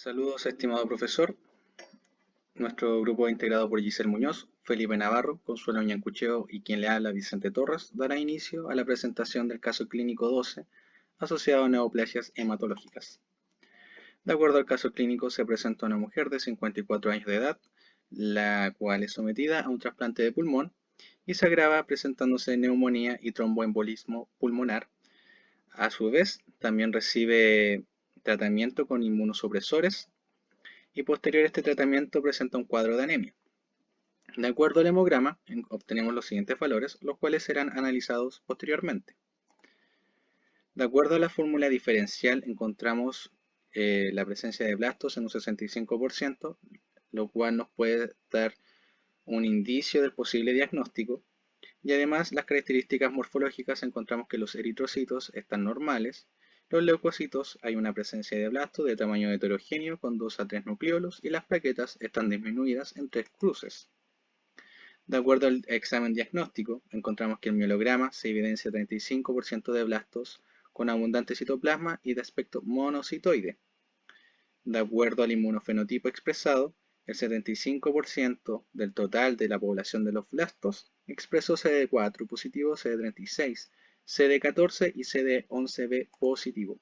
Saludos, estimado profesor. Nuestro grupo integrado por Giselle Muñoz, Felipe Navarro, Consuelo Ñancucheo y quien le habla, Vicente Torres, dará inicio a la presentación del caso clínico 12 asociado a neoplasias hematológicas. De acuerdo al caso clínico, se presenta una mujer de 54 años de edad, la cual es sometida a un trasplante de pulmón y se agrava presentándose neumonía y tromboembolismo pulmonar. A su vez, también recibe tratamiento con inmunosupresores y posterior a este tratamiento presenta un cuadro de anemia. De acuerdo al hemograma, obtenemos los siguientes valores, los cuales serán analizados posteriormente. De acuerdo a la fórmula diferencial, encontramos la presencia de blastos en un 65%, lo cual nos puede dar un indicio del posible diagnóstico. Y además, las características morfológicas, encontramos que los eritrocitos están normales, los leucocitos hay una presencia de blastos de tamaño heterogéneo con 2 a 3 nucleolos y las plaquetas están disminuidas en 3 cruces. De acuerdo al examen diagnóstico, encontramos que el mielograma se evidencia 35% de blastos con abundante citoplasma y de aspecto monocitoide. De acuerdo al inmunofenotipo expresado, el 75% del total de la población de los blastos expresó CD4 positivo, CD36, CD14 y CD11b positivo.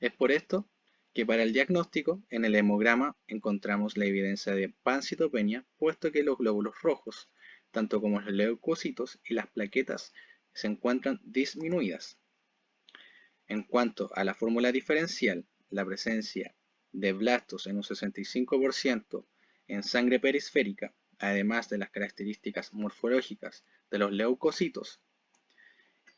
Es por esto que para el diagnóstico, en el hemograma encontramos la evidencia de pancitopenia, puesto que los glóbulos rojos, tanto como los leucocitos y las plaquetas, se encuentran disminuidas. En cuanto a la fórmula diferencial, la presencia de blastos en un 65% en sangre perisférica, además de las características morfológicas de los leucocitos,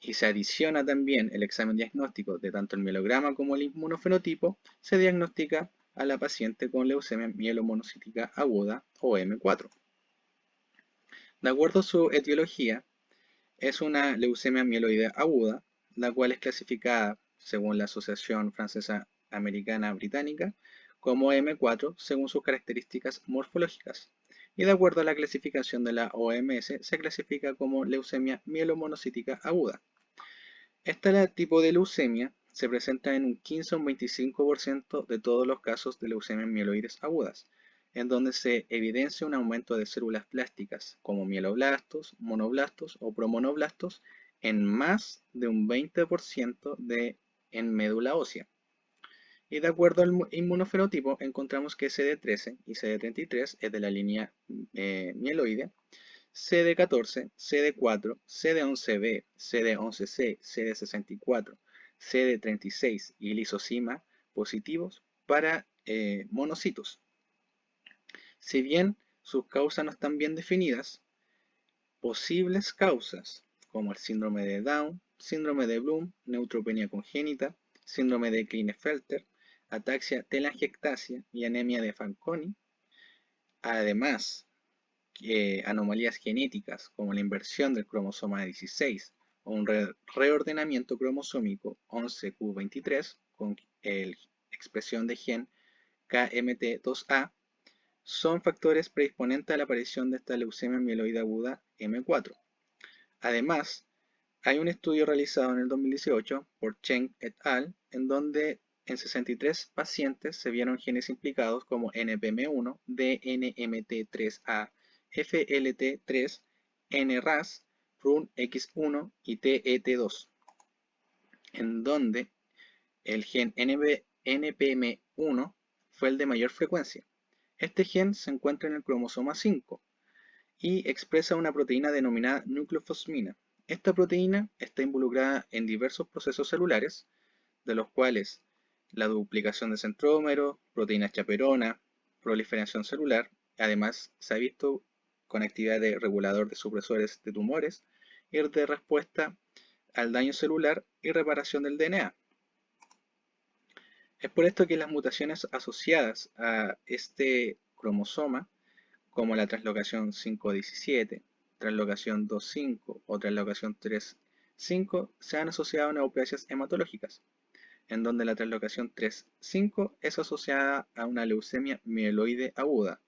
y se adiciona también el examen diagnóstico de tanto el mielograma como el inmunofenotipo, se diagnostica a la paciente con leucemia mielomonocítica aguda o M4. De acuerdo a su etiología, es una leucemia mieloide aguda, la cual es clasificada, según la Asociación Francesa Americana Británica, como M4 según sus características morfológicas. Y de acuerdo a la clasificación de la OMS, se clasifica como leucemia mielomonocítica aguda. Este tipo de leucemia se presenta en un 15 o un 25% de todos los casos de leucemias mieloides agudas, en donde se evidencia un aumento de células plásticas como mieloblastos, monoblastos o promonoblastos en más de un 20% en médula ósea. Y de acuerdo al inmunofenotipo, encontramos que CD13 y CD33 es de la línea mieloide, CD14, CD4, CD11b, CD11c, CD64, CD36 y lisozima positivos para monocitos. Si bien sus causas no están bien definidas, posibles causas como el síndrome de Down, síndrome de Bloom, neutropenia congénita, síndrome de Klinefelter, ataxia telangiectasia y anemia de Fanconi, además anomalías genéticas como la inversión del cromosoma 16 o un reordenamiento cromosómico 11q23 con expresión de gen KMT2A son factores predisponentes a la aparición de esta leucemia mieloide aguda M4. Además, hay un estudio realizado en el 2018 por Cheng et al. En donde en 63 pacientes se vieron genes implicados como NPM1, DNMT3A, FLT3, NRAS, RUNX1 y TET2, en donde el gen NPM1 fue el de mayor frecuencia. Este gen se encuentra en el cromosoma 5 y expresa una proteína denominada nucleofosmina. Esta proteína está involucrada en diversos procesos celulares, de los cuales la duplicación de centrómeros, proteína chaperona, proliferación celular. Además, se ha visto con actividad de regulador de supresores de tumores y de respuesta al daño celular y reparación del DNA. Es por esto que las mutaciones asociadas a este cromosoma, como la translocación 517, translocación 25 o translocación 35, se han asociado a neoplasias hematológicas, en donde la translocación 3,5 es asociada a una leucemia mieloide aguda.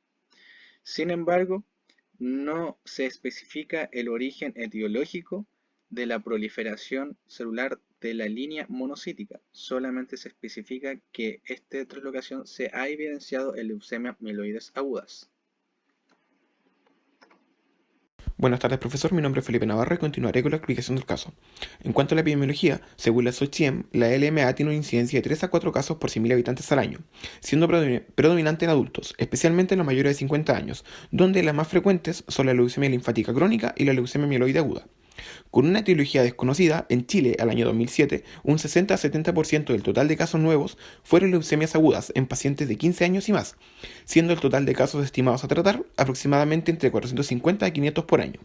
Sin embargo, no se especifica el origen etiológico de la proliferación celular de la línea monocítica. Solamente se especifica que esta translocación se ha evidenciado en leucemias mieloides agudas. Buenas tardes, profesor. Mi nombre es Felipe Navarro y continuaré con la explicación del caso. En cuanto a la epidemiología, según la SOCIEM, la LMA tiene una incidencia de 3 a 4 casos por 100.000 habitantes al año, siendo predominante en adultos, especialmente en los mayores de 50 años, donde las más frecuentes son la leucemia linfática crónica y la leucemia mieloide aguda. Con una etiología desconocida, en Chile, al año 2007, un 60 a 70% del total de casos nuevos fueron leucemias agudas en pacientes de 15 años y más, siendo el total de casos estimados a tratar aproximadamente entre 450 a 500 por año.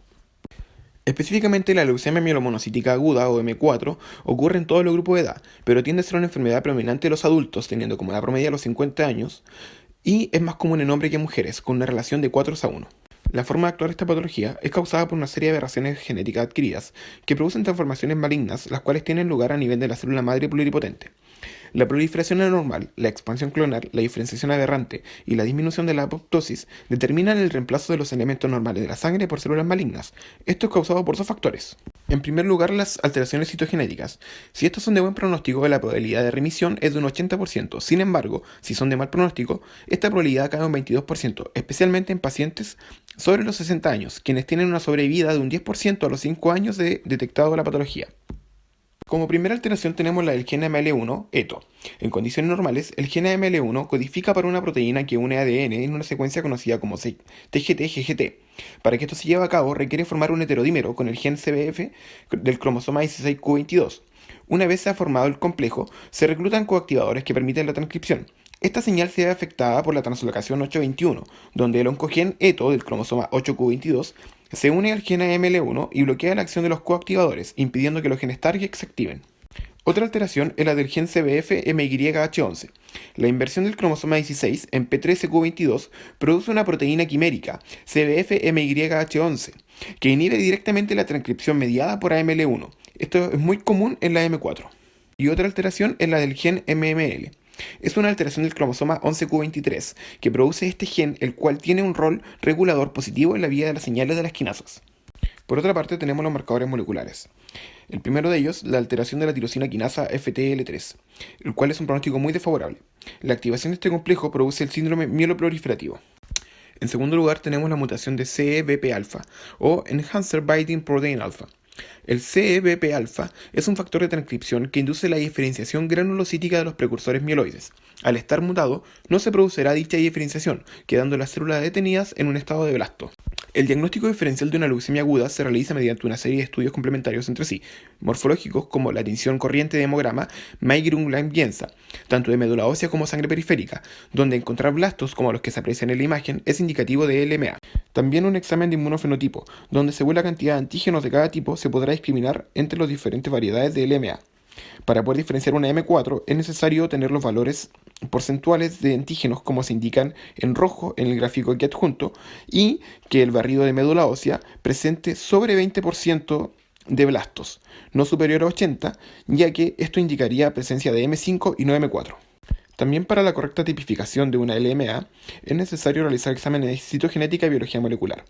Específicamente, la leucemia mielomonocítica aguda, o M4, ocurre en todos los grupos de edad, pero tiende a ser una enfermedad predominante de los adultos, teniendo como la promedia los 50 años, y es más común en hombres que en mujeres, con una relación de 4:1. La forma de actuar de esta patología es causada por una serie de aberraciones genéticas adquiridas que producen transformaciones malignas, las cuales tienen lugar a nivel de la célula madre pluripotente. La proliferación anormal, la expansión clonal, la diferenciación aberrante y la disminución de la apoptosis determinan el reemplazo de los elementos normales de la sangre por células malignas. Esto es causado por dos factores. En primer lugar, las alteraciones citogenéticas. Si estos son de buen pronóstico, la probabilidad de remisión es de un 80%. Sin embargo, si son de mal pronóstico, esta probabilidad cae a un 22%, especialmente en pacientes sobre los 60 años, quienes tienen una sobrevida de un 10% a los 5 años de detectado la patología. Como primera alteración tenemos la del gen AML1, ETO. En condiciones normales, el gen AML1 codifica para una proteína que une ADN en una secuencia conocida como TGT-GGT. Para que esto se lleve a cabo, requiere formar un heterodímero con el gen CBF del cromosoma 16q22. Una vez se ha formado el complejo, se reclutan coactivadores que permiten la transcripción. Esta señal se ve afectada por la translocación 821, donde el oncogen ETO del cromosoma 8q22 se une al gen AML1 y bloquea la acción de los coactivadores, impidiendo que los genes target se activen. Otra alteración es la del gen CBF-MYH11. La inversión del cromosoma 16 en P13q22 produce una proteína quimérica, CBF-MYH11, que inhibe directamente la transcripción mediada por AML1. Esto es muy común en la M4. Y otra alteración es la del gen MML. Es una alteración del cromosoma 11q23 que produce este gen, el cual tiene un rol regulador positivo en la vía de las señales de las quinasas. Por otra parte, tenemos los marcadores moleculares. El primero de ellos, la alteración de la tirosina quinasa FTL3, el cual es un pronóstico muy desfavorable. La activación de este complejo produce el síndrome mieloproliferativo. En segundo lugar, tenemos la mutación de CEBP-alfa, o Enhancer Binding Protein Alpha. El CEBP-alfa es un factor de transcripción que induce la diferenciación granulocítica de los precursores mieloides. Al estar mutado, no se producirá dicha diferenciación, quedando las células detenidas en un estado de blasto. El diagnóstico diferencial de una leucemia aguda se realiza mediante una serie de estudios complementarios entre sí, morfológicos como la tinción corriente de hemograma Maegrum-Langenza, tanto de médula ósea como sangre periférica, donde encontrar blastos como los que se aprecian en la imagen es indicativo de LMA. También un examen de inmunofenotipo, donde según la cantidad de antígenos de cada tipo se podrá discriminar entre las diferentes variedades de LMA. Para poder diferenciar una M4 es necesario tener los valores porcentuales de antígenos como se indican en rojo en el gráfico aquí adjunto y que el barrido de médula ósea presente sobre 20% de blastos, no superior a 80, ya que esto indicaría presencia de M5 y no M4. También para la correcta tipificación de una LMA es necesario realizar exámenes de citogenética y biología molecular.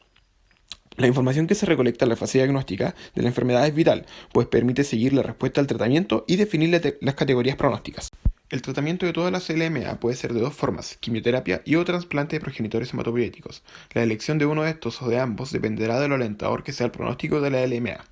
La información que se recolecta en la fase diagnóstica de la enfermedad es vital, pues permite seguir la respuesta al tratamiento y definir las categorías pronósticas. El tratamiento de todas las LMA puede ser de dos formas, quimioterapia y o trasplante de progenitores hematopoyéticos. La elección de uno de estos o de ambos dependerá de lo alentador que sea el pronóstico de la LMA.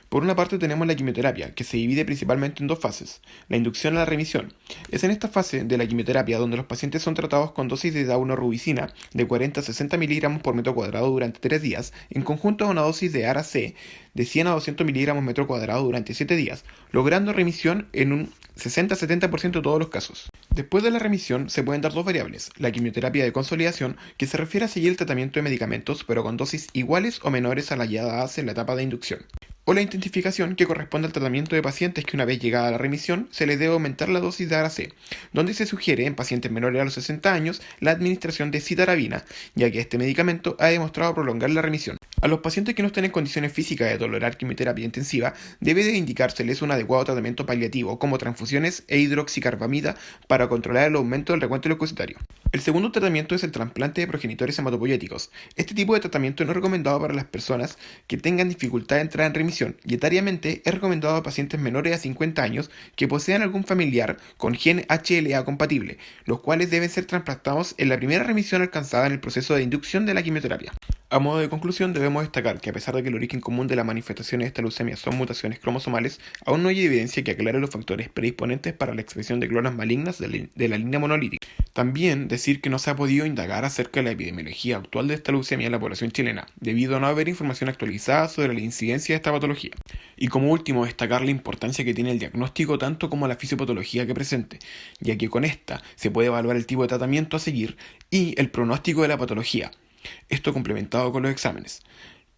Por una parte tenemos la quimioterapia, que se divide principalmente en dos fases. La inducción a la remisión. Es en esta fase de la quimioterapia donde los pacientes son tratados con dosis de daunorubicina de 40 a 60 mg por metro cuadrado durante 3 días, en conjunto a una dosis de ARA-C de 100 a 200 mg metro cuadrado durante 7 días, logrando remisión en un 60-70% de todos los casos. Después de la remisión se pueden dar dos variables, la quimioterapia de consolidación, que se refiere a seguir el tratamiento de medicamentos pero con dosis iguales o menores a la ya dadas en la etapa de inducción, o la intensificación, que corresponde al tratamiento de pacientes que una vez llegada a la remisión se les debe aumentar la dosis de ARA-C, donde se sugiere en pacientes menores a los 60 años la administración de citarabina, ya que este medicamento ha demostrado prolongar la remisión. A los pacientes que no estén en condiciones físicas de tolerar quimioterapia intensiva, debe de indicárseles un adecuado tratamiento paliativo como transfusiones e hidroxicarbamida para controlar el aumento del recuento leucocitario. El segundo tratamiento es el trasplante de progenitores hematopoyéticos. Este tipo de tratamiento no es recomendado para las personas que tengan dificultad de entrar en remisión remisión y etariamente es recomendado a pacientes menores a 50 años que posean algún familiar con gen HLA compatible, los cuales deben ser trasplantados en la primera remisión alcanzada en el proceso de inducción de la quimioterapia. A modo de conclusión, debemos destacar que a pesar de que el origen común de las manifestaciones de esta leucemia son mutaciones cromosomales, aún no hay evidencia que aclare los factores predisponentes para la expresión de clonas malignas de la línea monolítica. También decir que no se ha podido indagar acerca de la epidemiología actual de esta leucemia en la población chilena, debido a no haber información actualizada sobre la incidencia de esta patología. Y como último, destacar la importancia que tiene el diagnóstico tanto como la fisiopatología que presente, ya que con esta se puede evaluar el tipo de tratamiento a seguir y el pronóstico de la patología. Esto complementado con los exámenes.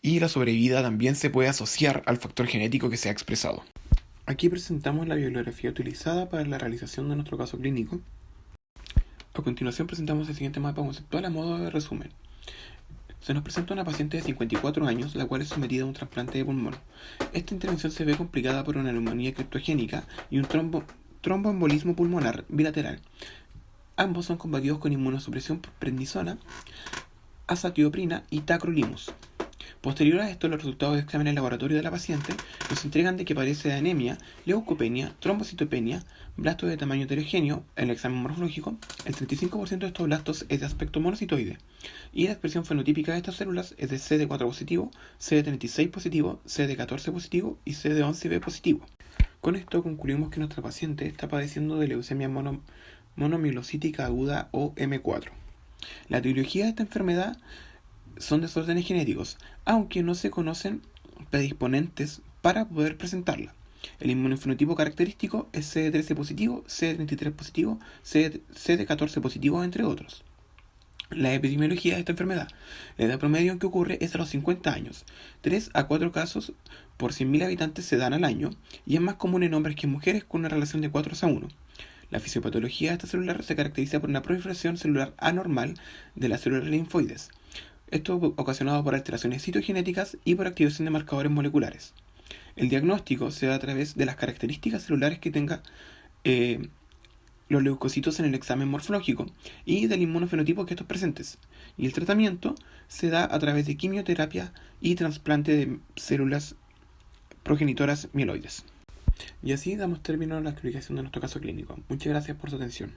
Y la sobrevida también se puede asociar al factor genético que se ha expresado. Aquí presentamos la bibliografía utilizada para la realización de nuestro caso clínico. A continuación presentamos el siguiente mapa conceptual a modo de resumen. Se nos presenta una paciente de 54 años, la cual es sometida a un trasplante de pulmón. Esta intervención se ve complicada por una neumonía criptogénica y un tromboembolismo pulmonar bilateral. Ambos son combatidos con inmunosupresión por prednisona, azatioprina y tacrolimus. Posterior a esto, los resultados de examen en laboratorio de la paciente nos entregan de que padece de anemia, leucopenia, trombocitopenia, blastos de tamaño heterogéneo. En el examen morfológico, el 35% de estos blastos es de aspecto monocitoide, y la expresión fenotípica de estas células es de CD4 positivo, CD36 positivo, CD14 positivo y CD11b positivo. Con esto concluimos que nuestra paciente está padeciendo de leucemia monomielocítica aguda o M4. La etiología de esta enfermedad son desórdenes genéticos, aunque no se conocen predisponentes para poder presentarla. El inmunofenotipo característico es CD13 positivo, CD33 positivo, CD14 positivo, entre otros. La epidemiología de esta enfermedad. La edad promedio en que ocurre es a los 50 años. 3 a 4 casos por 100.000 habitantes se dan al año y es más común en hombres que en mujeres con una relación de 4:1. La fisiopatología de esta celular se caracteriza por una proliferación celular anormal de las células linfoides. Esto ocasionado por alteraciones citogenéticas y por activación de marcadores moleculares. El diagnóstico se da a través de las características celulares que tenga los leucocitos en el examen morfológico y del inmunofenotipo que estos presentes. Y el tratamiento se da a través de quimioterapia y trasplante de células progenitoras mieloides. Y así damos término a la explicación de nuestro caso clínico. Muchas gracias por su atención.